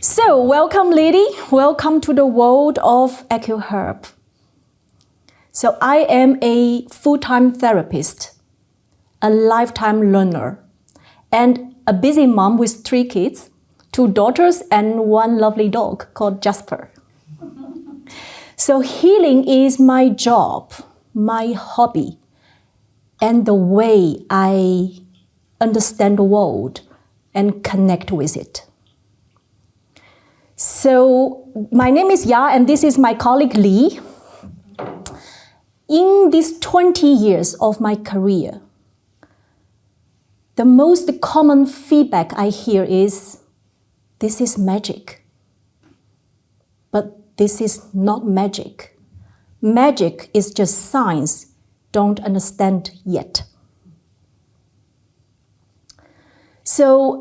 So, welcome lady, welcome to the world of Acuherb. So I am a full-time therapist, a lifetime learner, and a busy mom with 3 kids, 2 daughters and 1 lovely dog called Jasper. So healing is my job, my hobby, and the way I understand the world and connect with it. So my name is Ya, and this is my colleague Li. In these 20 years of my career, the most common feedback I hear is, this is magic. But this is not magic. Magic is just science, don't understand yet. So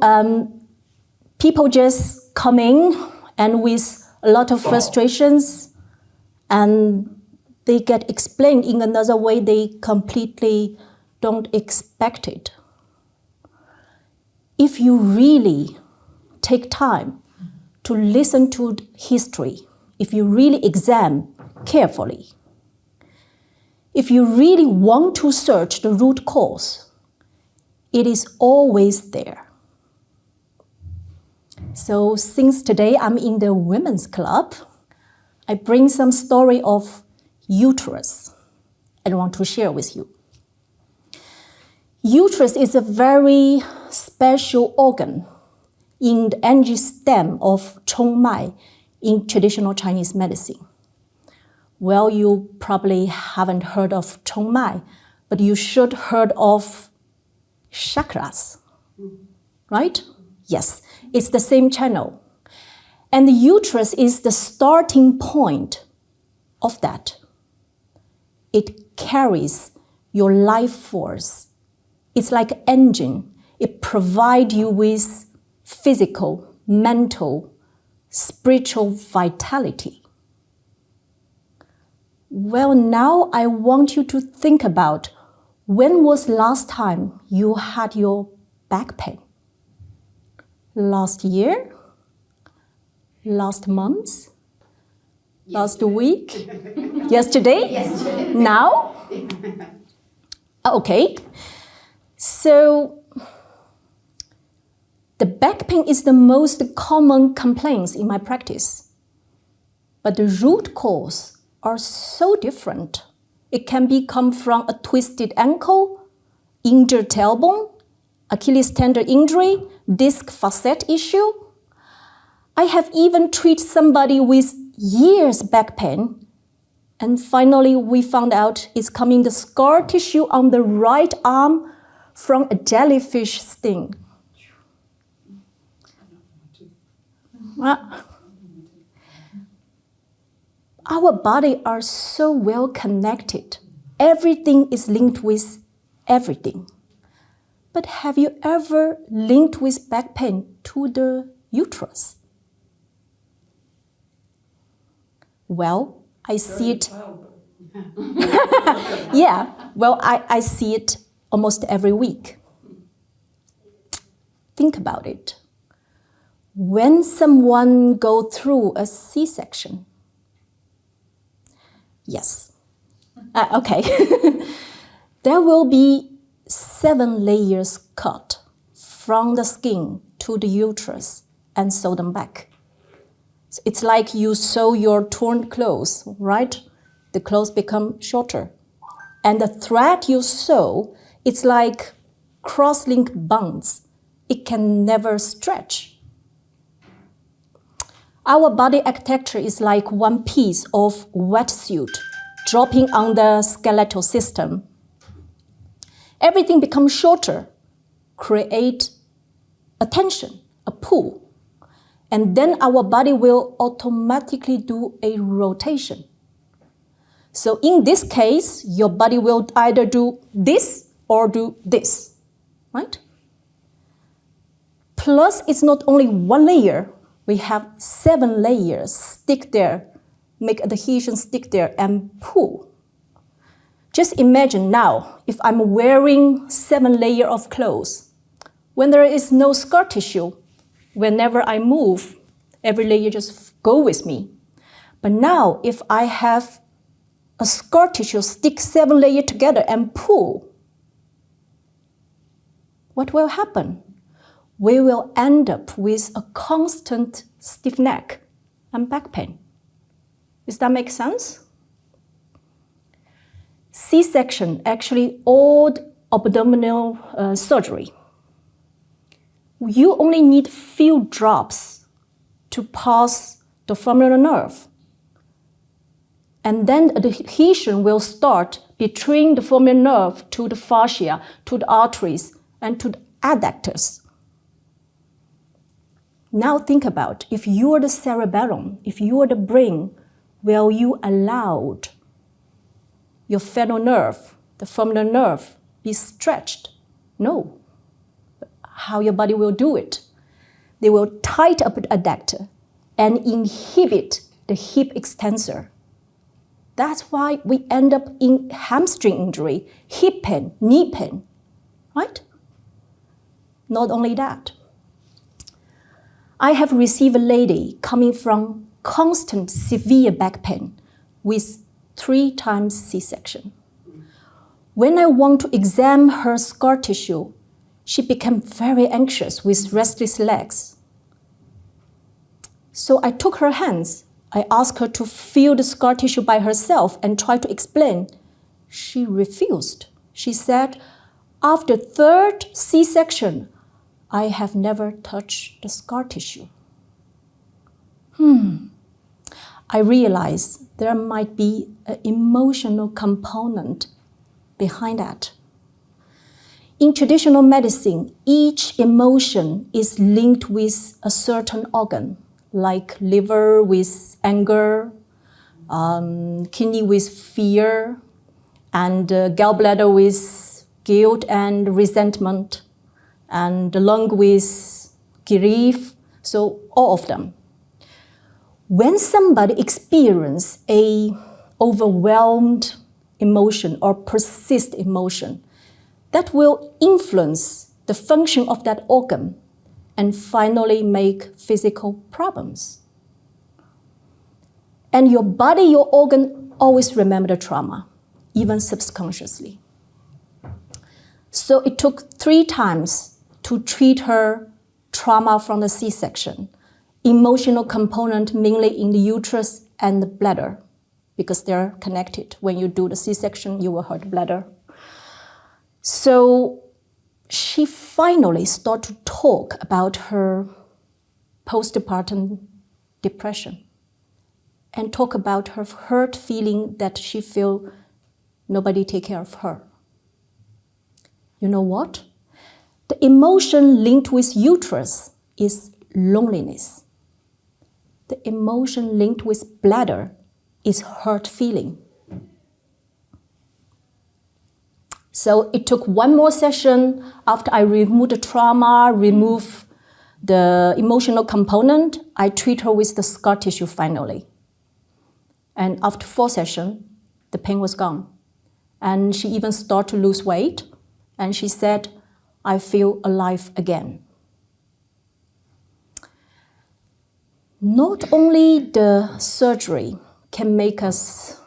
people just come in and with a lot of frustrations, and they get explained in another way they completely don't expect it. If you really take time to listen to history, if you really examine carefully, if you really want to search the root cause, it is always there. So since today I'm in the women's club, I bring some story of uterus I want to share with you. Uterus is a very special organ in the energy stem of Chong Mai in traditional Chinese medicine. Well, you probably haven't heard of Chong Mai, but you should heard of chakras, right? Yes, it's the same channel. And the uterus is the starting point of that. It carries your life force. It's like an engine. It provides you with physical, mental, spiritual vitality. Well, now I want you to think about, when was last time you had your back pain? Last year? Last month? Last week? Yesterday? Yesterday. Now? Okay. So, the back pain is the most common complaints in my practice. But the root cause are so different. It can come from a twisted ankle, injured tailbone, Achilles tendon injury, disc facet issue. I have even treated somebody with years back pain, and finally we found out it's coming the scar tissue on the right arm from a jellyfish sting. Our body are so well connected. Everything is linked with everything. But have you ever linked with back pain to the uterus? Well, I see it. Yeah, well, I see it almost every week. Think about it. When someone goes through a C-section, yes, okay, there will be 7 layers cut from the skin to the uterus and sew them back. So it's like you sew your torn clothes, right? The clothes become shorter. And the thread you sew, it's like cross-link bonds. It can never stretch. Our body architecture is like one piece of wetsuit dropping on the skeletal system. Everything becomes shorter, create a tension, a pull. And then our body will automatically do a rotation. So in this case, your body will either do this or do this, right? Plus, it's not only 1 layer. We have 7 layers stick there, make adhesion stick there and pull. Just imagine now, if I'm wearing 7 layers of clothes, when there is no scar tissue, whenever I move, every layer just go with me. But now, if I have a scar tissue stick 7 layers together and pull, what will happen? We will end up with a constant stiff neck and back pain. Does that make sense? C-section, actually all abdominal surgery. You only need few drops to pass the femoral nerve. And then the adhesion will start between the femoral nerve to the fascia, to the arteries, and to the adductors. Now think about, if you are the cerebellum, if you are the brain, will you allow your femoral nerve, the femoral nerve, be stretched? No. How your body will do it? They will tighten up the adductor and inhibit the hip extensor. That's why we end up in hamstring injury, hip pain, knee pain, right? Not only that, I have received a lady coming from constant severe back pain with 3 times C-section. When I want to examine her scar tissue, she became very anxious with restless legs. So I took her hands. I asked her to feel the scar tissue by herself and try to explain. She refused. She said, after 3rd C-section, I have never touched the scar tissue. I realized there might be an emotional component behind that. In traditional medicine, each emotion is linked with a certain organ, like liver with anger, kidney with fear, and gallbladder with guilt and resentment, and the lung with grief, so all of them. When somebody experiences an overwhelmed emotion or persist emotion, that will influence the function of that organ and finally make physical problems. And your body, your organ always remember the trauma, even subconsciously. So it took 3 times to treat her trauma from the C-section, emotional component mainly in the uterus and the bladder, because they're connected. When you do the C-section, you will hurt the bladder. So she finally started to talk about her postpartum depression and talk about her hurt feeling that she feel nobody take care of her. You know what? The emotion linked with uterus is loneliness. The emotion linked with bladder is hurt feeling. So it took 1 more session after I removed the trauma, remove the emotional component. I treat her with the scar tissue finally. And after 4 sessions, the pain was gone. And she even started to lose weight. And she said, I feel alive again. Not only the surgery can make us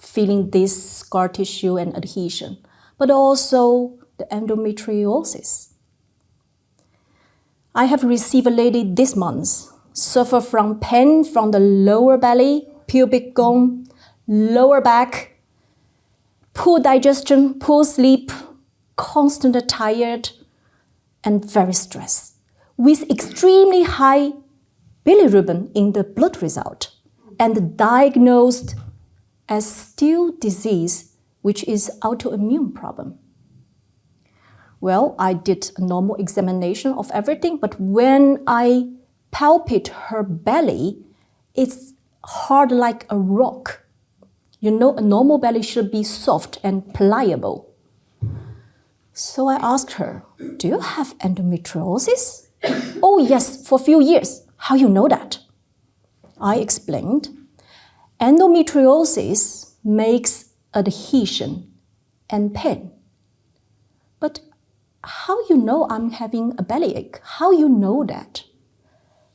feeling this scar tissue and adhesion, but also the endometriosis. I have received a lady this month suffer from pain from the lower belly, pubic bone, lower back, poor digestion, poor sleep, constantly tired, and very stressed, with extremely high bilirubin in the blood result, and diagnosed as still disease, which is autoimmune problem. Well, I did a normal examination of everything, but when I palpate her belly, it's hard like a rock. You know, a normal belly should be soft and pliable. So I asked her, do you have endometriosis? Oh yes, for a few years. How you know that? I explained, endometriosis makes adhesion and pain. But how you know I'm having a bellyache? How you know that?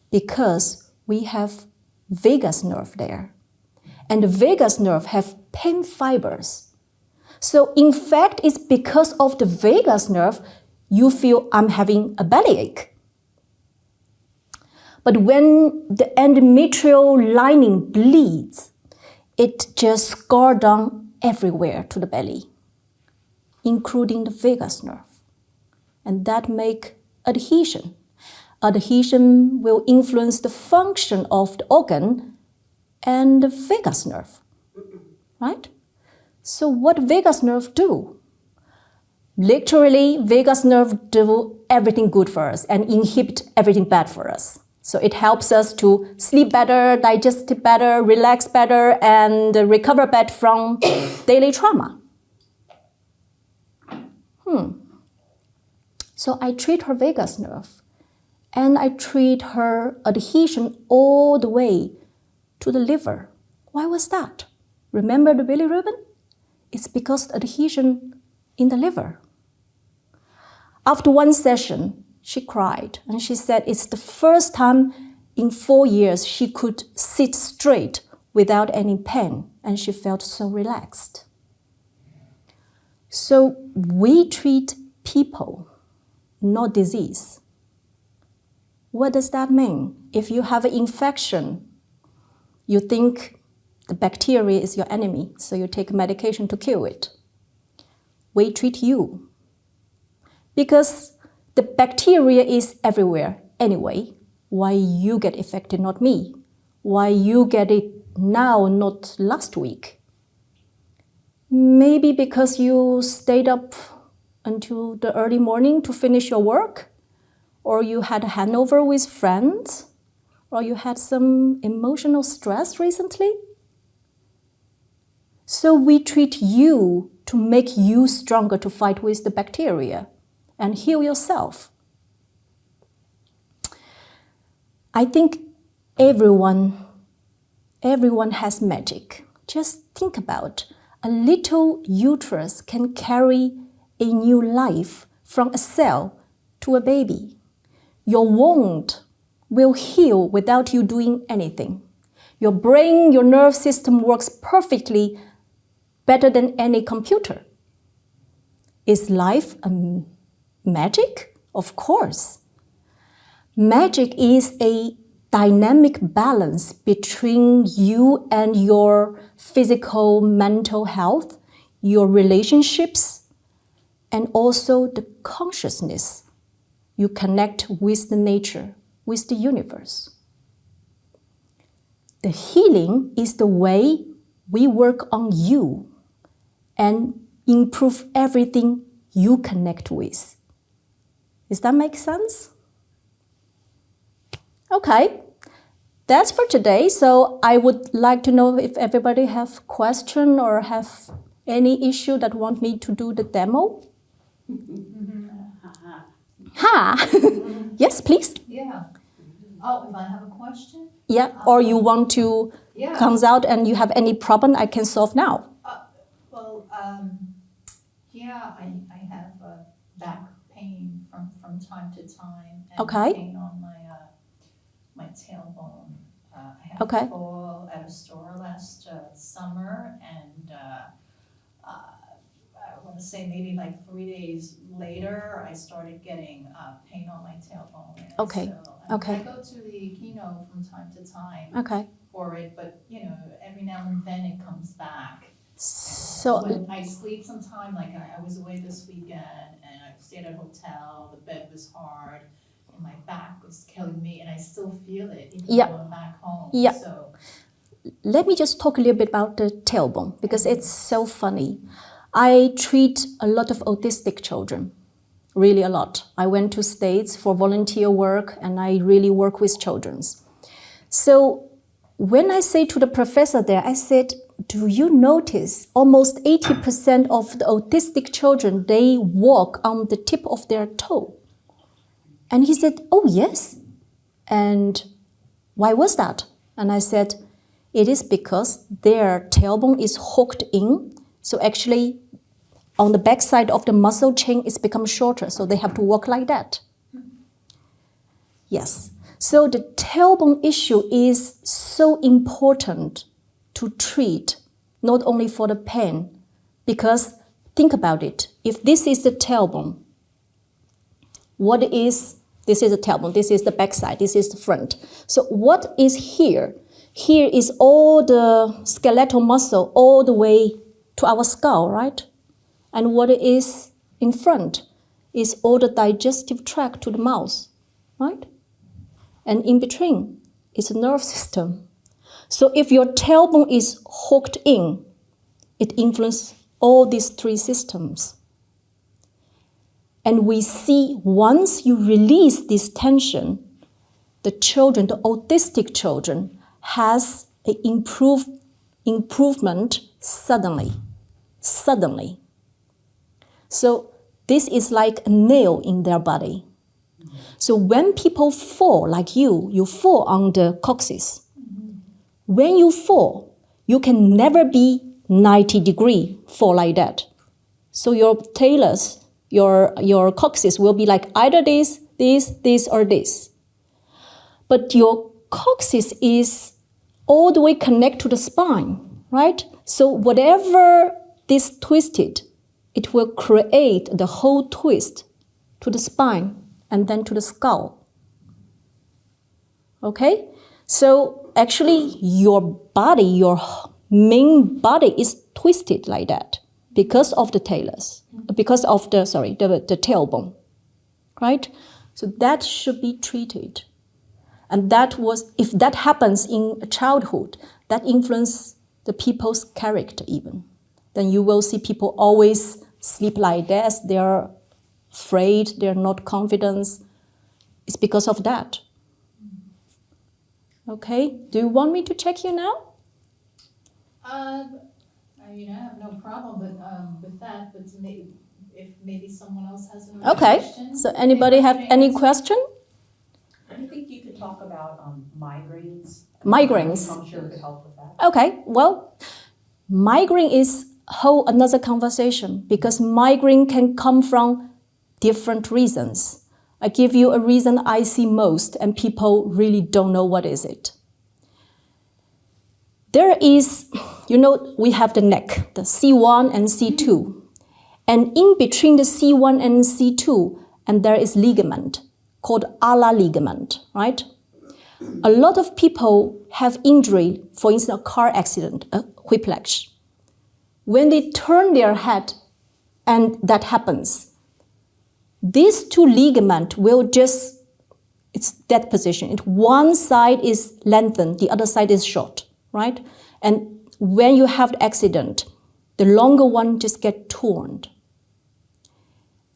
Because we have vagus nerve there. And the vagus nerve have pain fibers. So in fact, it's because of the vagus nerve you feel I'm having a bellyache. But when the endometrial lining bleeds, it just scars down everywhere to the belly, including the vagus nerve. And that makes adhesion. Adhesion will influence the function of the organ and the vagus nerve, right? So what vagus nerve do? Literally, vagus nerve do everything good for us and inhibit everything bad for us. So it helps us to sleep better, digest better, relax better, and recover better from daily trauma. So I treat her vagus nerve, and I treat her adhesion all the way to the liver. Why was that? Remember the bilirubin? It's because the adhesion in the liver. After one session, she cried, and she said it's the first time in 4 years she could sit straight without any pain, and she felt so relaxed. So we treat people, not disease. What does that mean? If you have an infection, you think the bacteria is your enemy, so you take medication to kill it. We treat you. Because the bacteria is everywhere anyway. Why you get affected, not me? Why you get it now, not last week? Maybe because you stayed up until the early morning to finish your work, or you had a hangover with friends, or you had some emotional stress recently. So we treat you to make you stronger to fight with the bacteria and heal yourself. I think everyone has magic. Just think about a little uterus can carry a new life from a cell to a baby. Your wound will heal without you doing anything. Your brain, your nerve system works perfectly, better than any computer. Is life magic? Of course. Magic is a dynamic balance between you and your physical, mental health, your relationships, and also the consciousness you connect with the nature, with the universe. The healing is the way we work on you and improve everything you connect with. Does that make sense? Okay, that's for today. So I would like to know if everybody have question or have any issue that want me to do the demo. Ha! Yes, please. Yeah. Oh, if I have a question? Yeah, or you want to comes out and you have any problem I can solve now. I have back pain from time to time, and Okay. pain on my tailbone. I had Okay. a fall at a store last summer, and I want to say maybe like 3 days later, I started getting pain on my tailbone. And Okay. Okay. I go to the Kino from time to time Okay. for it, but every now and then it comes back. So When I sleep sometime, like I was away this weekend and I stayed at a hotel, the bed was hard, and my back was killing me, and I still feel it even though I'm back home. Yeah. So let me just talk a little bit about the tailbone because it's so funny. I treat a lot of autistic children, really a lot. I went to States for volunteer work and I really work with children. So when I say to the professor there, I said, do you notice almost 80% of the autistic children, they walk on the tip of their toe? And he said, oh yes. And why was that? And I said, it is because their tailbone is hooked in. So actually, on the back side of the muscle chain, it's become shorter. So they have to walk like that. Yes. So the tailbone issue is so important to treat, not only for the pain, because think about it. If this is the tailbone, this is the tailbone, this is the backside, this is the front. So what is here? Here is all the skeletal muscle all the way to our skull, right? And what is in front is all the digestive tract to the mouth, right? And in between is the nerve system. So if your tailbone is hooked in, it influences all these three systems. And we see once you release this tension, the children, the autistic children, has an improvement suddenly. So this is like a nail in their body. So when people fall, like you fall on the coccyx. When you fall, you can never be 90-degree fall like that. So your talus, your coccyx will be like either this, or this. But your coccyx is all the way connected to the spine, right? So whatever this twisted, it will create the whole twist to the spine and then to the skull. Okay? So actually your body, your main body is twisted like that because of the talus, because of the tailbone, right? So that should be treated. And if that happens in childhood, that influences the people's character even. Then you will see people always sleep like this, they're afraid, they're not confident. It's because of that. Okay, do you want me to check you now? I have no problem with that, but if maybe someone else has another question. So anybody have any question? I think you could talk about migraines. Migraines. Acupuncture could help with that. Okay, well, migraine is another conversation because migraine can come from different reasons. I give you a reason I see most and people really don't know what is it. There is, we have the neck, the C1 and C2. And in between the C1 and C2, and there is ligament called ala ligament, right? A lot of people have injury, for instance, a car accident, a whiplash. When they turn their head and that happens, these two ligaments will it's that position. One side is lengthened, the other side is short, right? And when you have the accident, the longer one just get torn.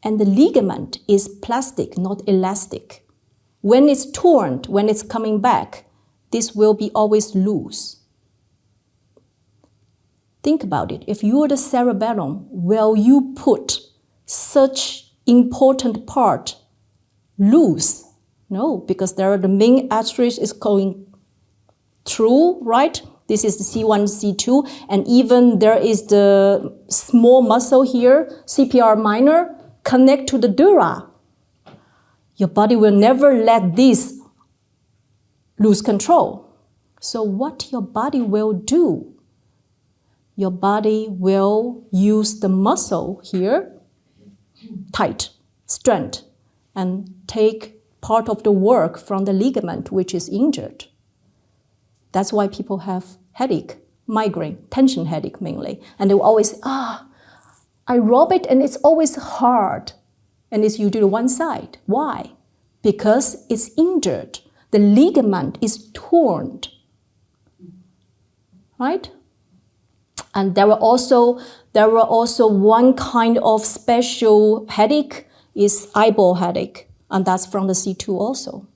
And the ligament is plastic, not elastic. When it's torn, when it's coming back, this will be always loose. Think about it. If you are the cerebellum, will you put such important part loose? No, because there are the main arteries is going through, right? This is the C1, C2, and even there is the small muscle here, CPR minor, connect to the dura. Your body will never let this lose control. So what your body will do, your body will use the muscle here, tight, strength, and take part of the work from the ligament which is injured. That's why people have headache, migraine, tension headache mainly. And they will always say, I rub it and it's always hard. And it's usually one side. Why? Because it's injured. The ligament is torn. Right? And there were also one kind of special headache is eyeball headache. And that's from the C2 also.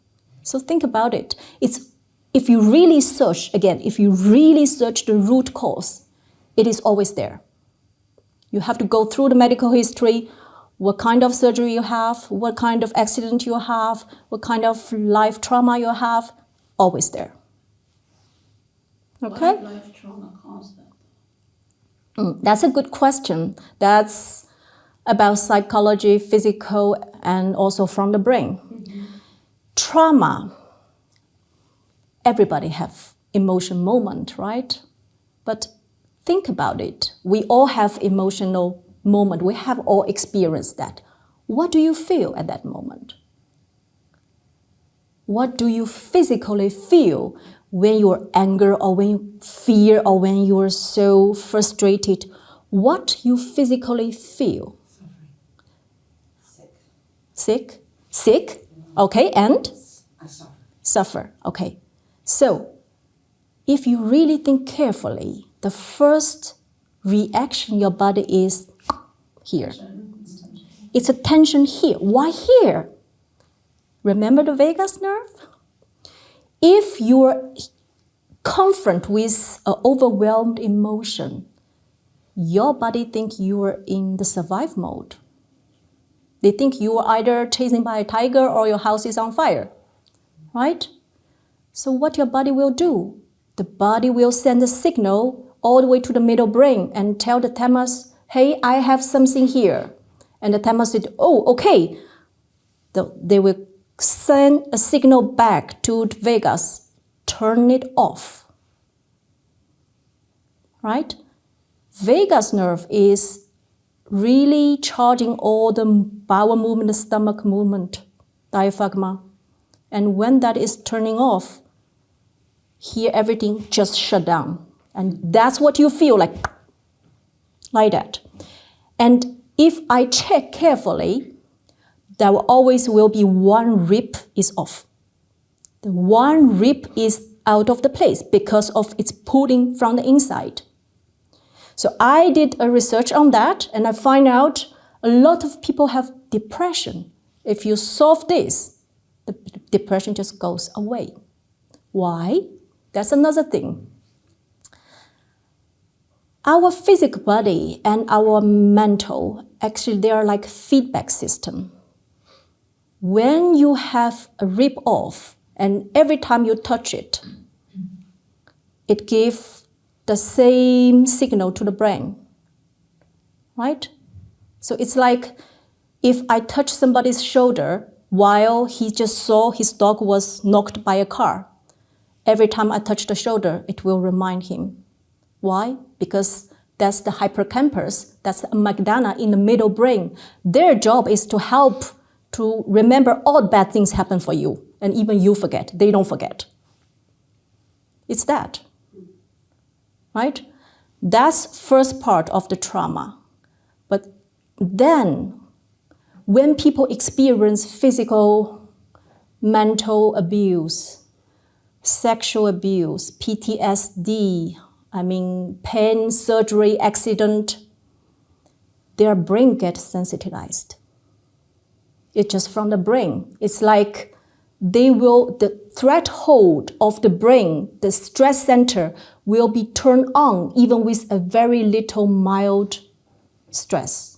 So think about it. If you really search the root cause, it is always there. You have to go through the medical history, what kind of surgery you have, what kind of accident you have, what kind of life trauma you have, always there. Okay? What life trauma caused that? That's a good question. That's about psychology, physical, and also from the brain. Mm-hmm. Trauma everybody have emotion moment, right? But think about it. We all have emotional moment. We have all experienced that. What do you feel at that moment? What do you physically feel when you're angry or when you fear or when you're so frustrated? What you physically feel? Sick? Sick? Okay, and? I suffer. Suffer, okay. So, if you really think carefully, the first reaction your body is here. It's a tension here. Why here? Remember the vagus nerve? If you're confronted with an overwhelmed emotion, your body thinks you are in the survive mode. They think you are either chasing by a tiger or your house is on fire, right? So what your body will do? The body will send a signal all the way to the middle brain and tell the thalamus, hey, I have something here. And the thalamus said, oh, okay. They will send a signal back to the vagus, turn it off, right? Vagus nerve is really charging all the bowel movement, the stomach movement, diaphragm. And when that is turning off, here everything just shut down. And that's what you feel like that. And if I check carefully, there always will be one rib is off. The one rib is out of the place because of its pulling from the inside. So I did a research on that and I find out a lot of people have depression. If you solve this, the depression just goes away. Why? That's another thing. Our physical body and our mental, actually they are like feedback system. When you have a rib off and every time you touch it, it gives the same signal to the brain, right? So it's like if I touch somebody's shoulder while he just saw his dog was knocked by a car, every time I touch the shoulder, it will remind him. Why? Because that's the hippocampus, that's the amygdala in the middle brain. Their job is to help to remember all bad things happen for you, and even you forget. They don't forget. It's that, right? That's first part of the trauma. But then, when people experience physical, mental abuse, sexual abuse, PTSD, pain, surgery, accident, their brain gets sensitized. It's just from the brain. It's like the threshold of the brain, the stress center, will be turned on even with a very little mild stress.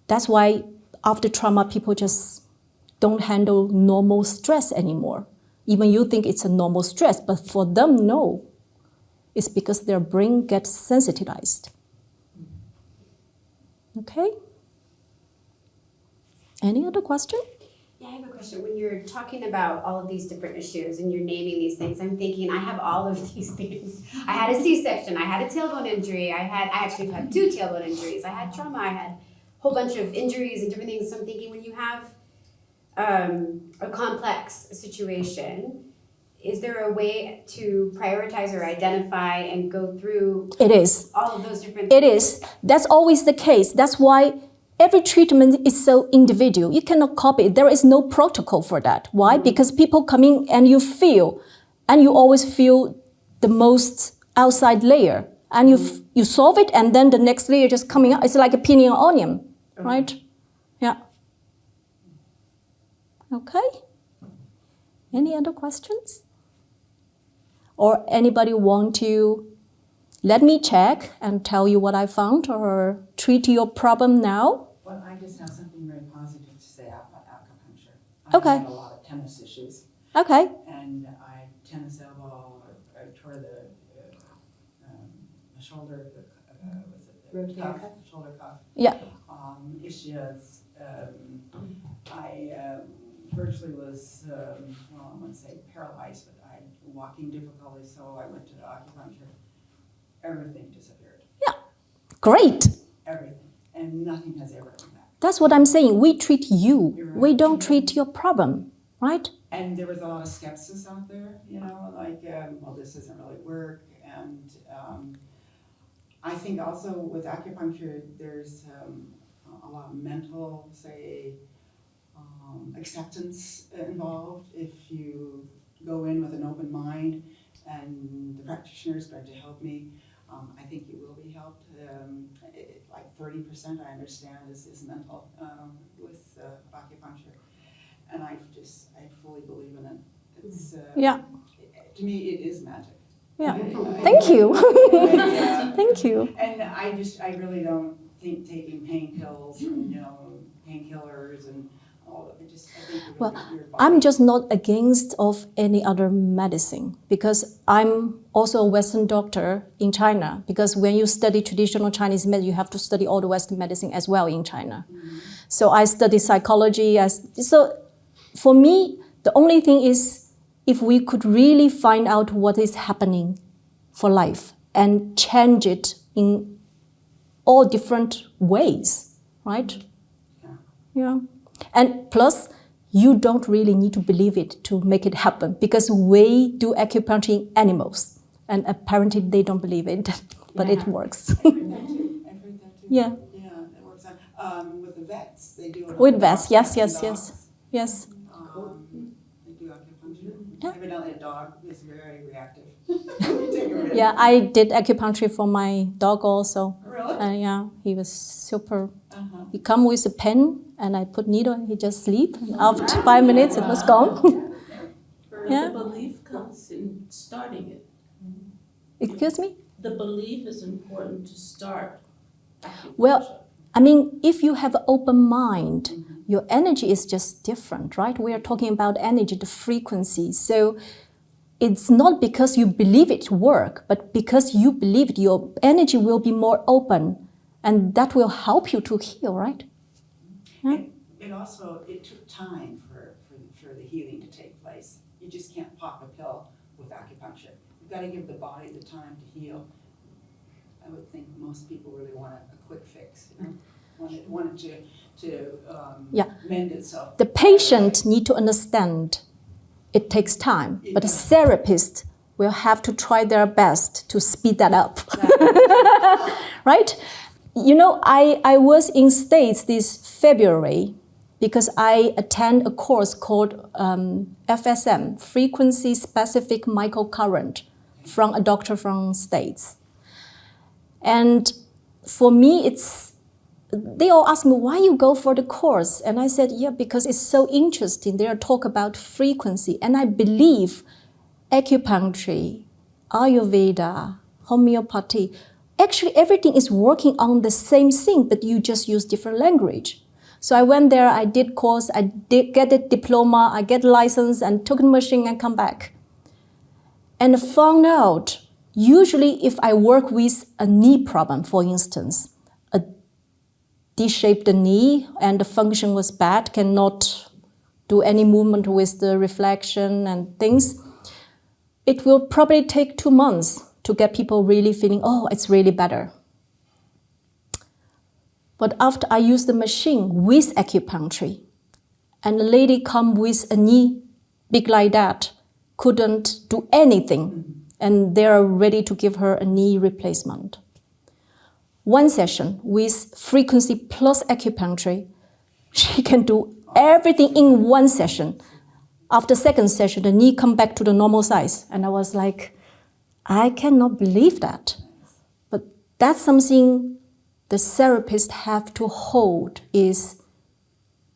That's why after trauma, people just don't handle normal stress anymore. Even you think it's a normal stress, but for them, no. It's because their brain gets sensitized. Okay? Any other question? Yeah, I have a question. When you're talking about all of these different issues and you're naming these things, I'm thinking I have all of these things. I had a C-section, I had a tailbone injury, I actually had 2 tailbone injuries, I had trauma, I had a whole bunch of injuries and different things. So I'm thinking when you have a complex situation, is there a way to prioritize or identify and go through all of those different It is. That's always the case. That's why every treatment is so individual. You cannot copy it. There is no protocol for that. Why? Because people come in and you always feel the most outside layer. And you solve it and then the next layer just coming out. It's like a peeling an onion, right? Yeah. Okay. Any other questions? Or anybody want to let me check and tell you what I found or treat your problem now? Well, I just have something very positive to say about acupuncture. Okay. I had a lot of tennis issues. Okay. And tennis elbow, I tore the shoulder, Rotator cuff? Shoulder cuff. Yeah. Issues. I virtually was, well, I want to say paralyzed, but I had walking difficulties, so I went to the acupuncture. Everything disappeared, Great. everything, and nothing has ever come back. That's what I'm saying. We treat you. You're right. We don't treat your problem, right? And there was a lot of skepsis out there, you know, like, well, this doesn't really work. And I think also with acupuncture, there's a lot of mental, say, acceptance involved. If you go in with an open mind, and the practitioners going to help me, I think you will be helped. Like 30%, I understand, is mental with acupuncture. And I fully believe in it. It's, to me, it is magic. Yeah. Thank you. And, Thank you. and I really don't think taking painkillers and, painkillers and all of it, I think Well, your body. I'm just not against of any other medicine because I'm also a Western doctor in China. Because when you study traditional Chinese medicine, you have to study all the Western medicine as well in China. Mm-hmm. So I study psychology. So for me, the only thing is if we could really find out what is happening for life and change it in all different ways, right? Yeah. And plus, you don't really need to believe it to make it happen because we do acupuncture in animals and apparently they don't believe it, but it works. I've heard that too. Yeah. Yeah, it works on, with the vets, they do it. With on vets, dogs, yes. They do acupuncture. Yeah. Evidently a dog is very reactive. Yeah, I did acupuncture for my dog also. Really? Yeah, he was super. Uh-huh. He come with a pen and I put needle and he just sleep. And after 5 minutes, it was gone. Yeah. The belief comes in starting it. Excuse me? The belief is important to start. Well, I mean, if you have an open mind, your energy is just different, right? We are talking about energy, the frequency. So it's not because you believe it work, but because you believe it, your energy will be more open, and that will help you to heal, right? Yeah. It took time for the healing to take place. You just can't pop a pill with acupuncture. You've got to give the body the time to heal. I would think most people really want a quick fix, want it to mend itself. The patient need to understand it takes time, but the therapist will have to try their best to speed that up, right? You know, I was in States this February because I attend a course called FSM, Frequency Specific Microcurrent, from a doctor from States. And for me, they all ask me, why you go for the course? And I said, yeah, because it's so interesting. They talk about frequency. And I believe acupuncture, Ayurveda, homeopathy, actually everything is working on the same thing, but you just use different language. So I went there, I did course, I did get a diploma, I get license and took the machine and come back. And found out, usually if I work with a knee problem, for instance, a D-shaped knee and the function was bad, cannot do any movement with the reflection and things, it will probably take 2 months to get people really feeling, oh, it's really better. But after I use the machine with acupuncture, and the lady come with a knee big like that, couldn't do anything, and they're ready to give her a knee replacement. One session with frequency plus acupuncture, she can do everything in one session. After second session, the knee come back to the normal size. And I was like, I cannot believe that. But that's something the therapist have to hold is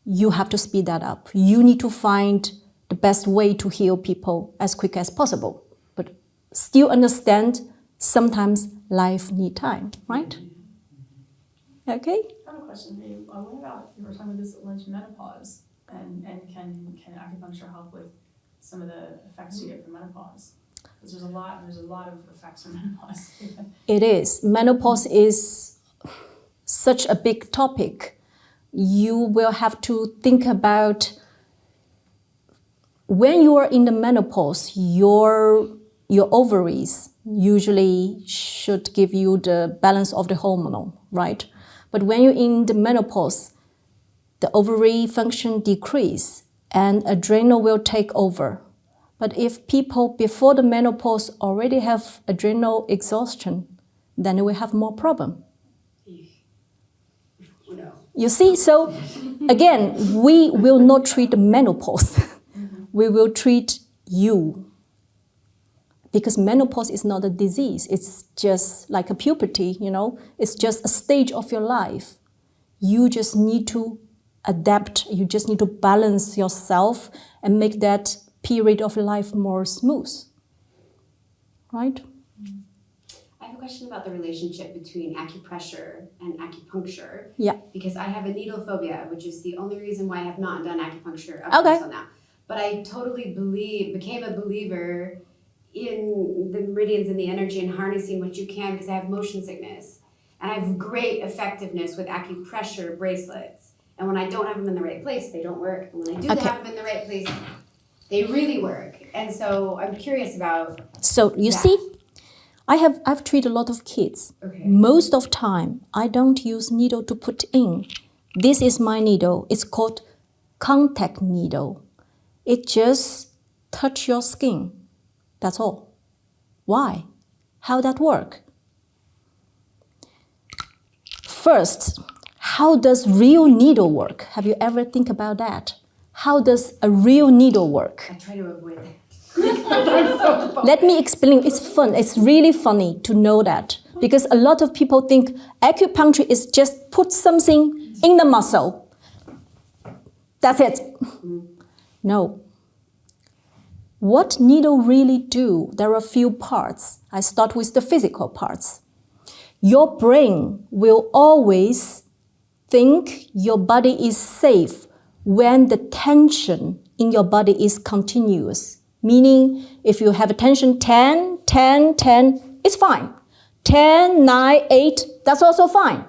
you have to speed that up. You need to find the best way to heal people as quick as possible. But still understand sometimes life need time, right? Okay? I have a question for you. What about, you were talking about this mentioned menopause, and can acupuncture help with some of the effects you get from menopause? Because there's a lot of effects from menopause. It is. Menopause is such a big topic. You will have to think about when you are in the menopause, your ovaries usually should give you the balance of the hormone, right? But when you're in the menopause, the ovary function decrease and adrenal will take over. But if people before the menopause already have adrenal exhaustion, then we have more problem. No. You see, so again, we will not treat the menopause. We will treat you. Because menopause is not a disease. It's just like a puberty, you know. It's just a stage of your life. You just need to adapt. You just need to balance yourself and make that period of life more smooth. Right? I have a question about the relationship between acupressure and acupuncture. Yeah. Because I have a needle phobia, which is the only reason why I have not done acupuncture up Okay. until now. But I totally became a believer in the meridians and the energy and harnessing what you can because I have motion sickness. And I have great effectiveness with acupressure bracelets. And when I don't have them in the right place, they don't work. And when I do Okay. have them in the right place, they really work. And so I'm curious about So you that. see, I've treated a lot of kids. Okay. Most of time, I don't use needle to put in. This is my needle. It's called contact needle. It just touch your skin. That's all. Why? How that work? First, how does real needle work? Have you ever think about that? How does a real needle work? I try to avoid that. Let me explain. It's fun. It's really funny to know that. Because a lot of people think acupuncture is just put something in the muscle. That's it. No. What needle really do, there are a few parts. I start with the physical parts. Your brain will always think your body is safe when the tension in your body is continuous. Meaning, if you have a tension 10, 10, 10, it's fine. 10, 9, 8, that's also fine.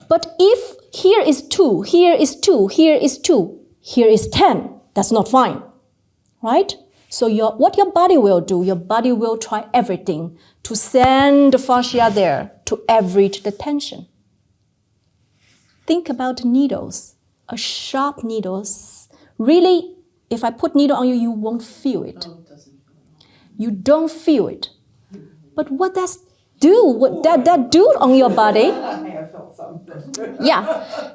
But if here is 2, here is 2, here is 2, here is 10, that's not fine. Right? So what your body will do, your body will try everything to send the fascia there to average the tension. Think about needles. A sharp needle, really, if I put needle on you, you won't feel it. Oh, it doesn't feel at all. You don't feel it. But what that do on your body? I have felt something. Yeah.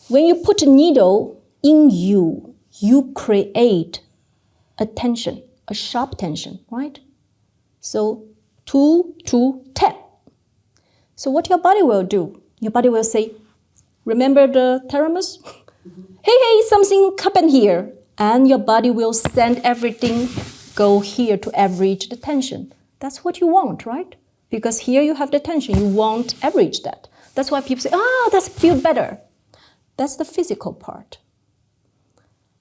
When you put a needle in you, you create a tension, a sharp tension, right? So 2 to 10. So what your body will do? Your body will say, remember the thalamus? Hey, something happened here. And your body will send everything go here to average the tension. That's what you want, right? Because here you have the tension. You want average that. That's why people say, that feels better. That's the physical part.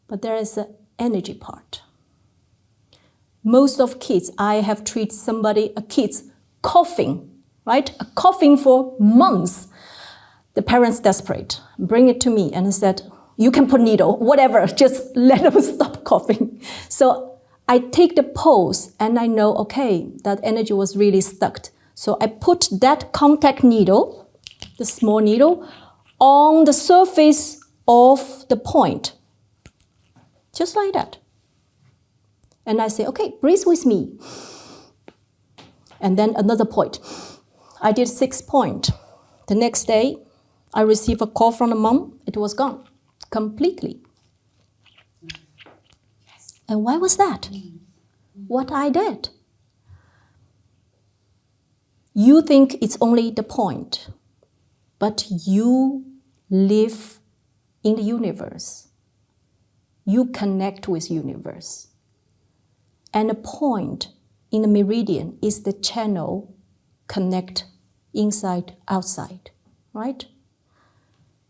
But there is the energy part. Most of kids, I have treated a kid's coughing, right? A coughing for months. The parents desperate, bring it to me and said, you can put needle, whatever, just let them stop coughing. So I take the pulse and I know, okay, that energy was really stuck. So I put that contact needle, the small needle, on the surface of the point. Just like that. And I say, okay, breathe with me. And then another point. I did 6 points. The next day, I received a call from the mom. It was gone completely. And why was that? What I did. You think it's only the point, but you live in the universe. You connect with universe. And a point in the meridian is the channel connect inside, outside, right?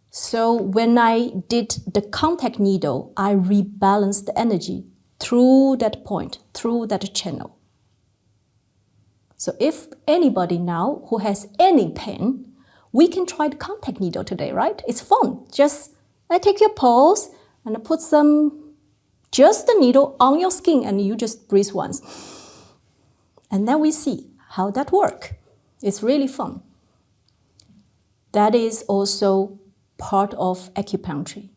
So when I did the contact needle, I rebalanced the energy through that point, through that channel. So if anybody now who has any pain, we can try the contact needle today, right? It's fun. Just I take your pulse and I put some just the needle on your skin and you just breathe once. And then we see how that works. It's really fun. That is also part of acupuncture.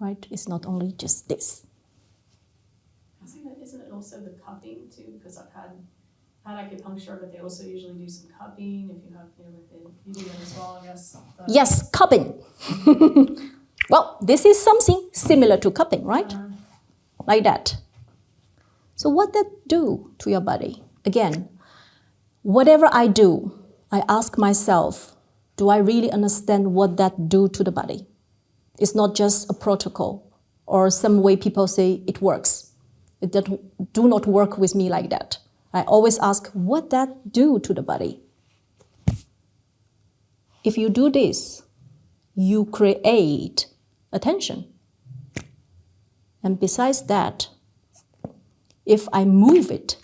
Right? It's not only just this. Isn't it also the cupping too? Because I've had acupuncture, but they also usually do some cupping if you have, you do that as well, I guess. But Yes, cupping. Well, this is something similar to cupping, right? Like that. So what that do to your body? Again, whatever I do, I ask myself, do I really understand what that do to the body? It's not just a protocol or some way people say it works. It do not work with me like that. I always ask, what that do to the body? If you do this, you create attention. And besides that, if I move it,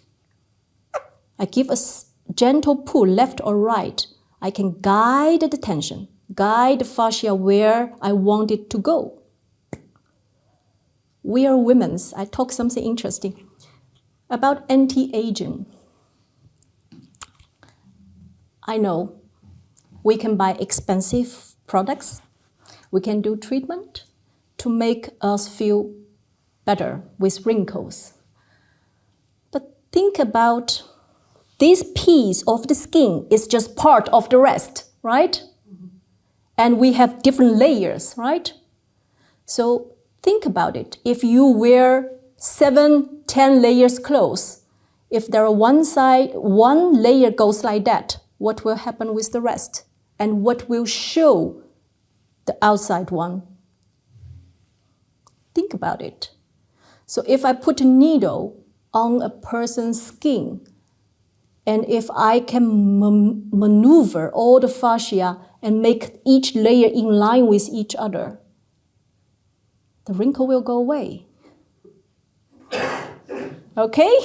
I give a gentle pull left or right, I can guide the tension, guide the fascia where I want it to go. We are women. I talk something interesting about anti-aging. I know we can buy expensive products. We can do treatment to make us feel better with wrinkles. But think about this piece of the skin is just part of the rest, right? And we have different layers, right? So think about it. If you wear 7, 10 layers clothes, if there are one layer goes like that, what will happen with the rest? And what will show the outside one? Think about it. So if I put a needle on a person's skin, and if I can maneuver all the fascia and make each layer in line with each other, the wrinkle will go away. Okay?